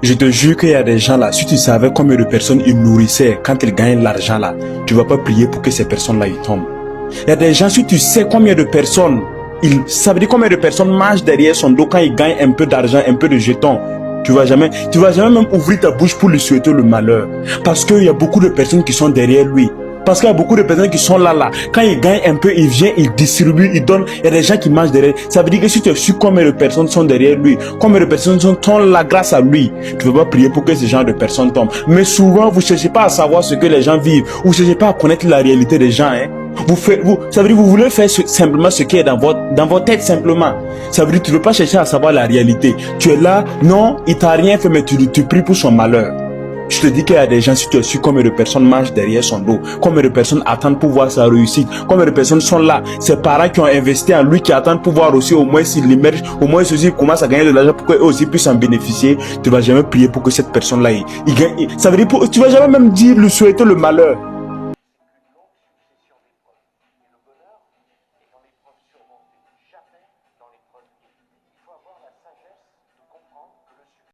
Je te jure qu'il y a des gens là, si tu savais combien de personnes ils nourrissaient quand ils gagnent l'argent là, tu vas pas prier pour que ces personnes là ils tombent. Il y a des gens, si tu sais combien de personnes, ça veut dire combien de personnes mangent derrière son dos quand il gagne un peu d'argent, un peu de jetons. Tu vas jamais même ouvrir ta bouche pour lui souhaiter le malheur. Parce qu'il y a beaucoup de personnes qui sont derrière lui. Parce qu'il y a beaucoup de personnes qui sont là. Quand il gagne un peu, il vient, il distribue, il donne. Il y a des gens qui mangent derrière. Ça veut dire que si tu as su combien de personnes sont derrière lui, combien de personnes sont là grâce à lui, tu ne peux pas prier pour que ce genre de personnes tombent. Mais souvent, vous ne cherchez pas à savoir ce que les gens vivent. Vous ne cherchez pas à connaître la réalité des gens. Ça veut dire que vous voulez faire simplement ce qui est dans votre tête simplement. Ça veut dire que tu ne veux pas chercher à savoir la réalité. Tu es là, non, il t'a rien fait, mais tu pries pour son malheur. Je te dis qu'il y a des gens, si tu as su combien de personnes marchent derrière son dos, combien de personnes attendent pour voir sa réussite, combien de personnes sont là, ses parents qui ont investi en lui, qui attendent pour voir aussi au moins s'il émerge, au moins s'il commence à gagner de l'argent pour qu'eux aussi puissent en bénéficier. Tu ne vas jamais prier pour que cette personne-là, il gagne. Ça veut dire, tu ne vas jamais même dire, lui souhaiter le malheur.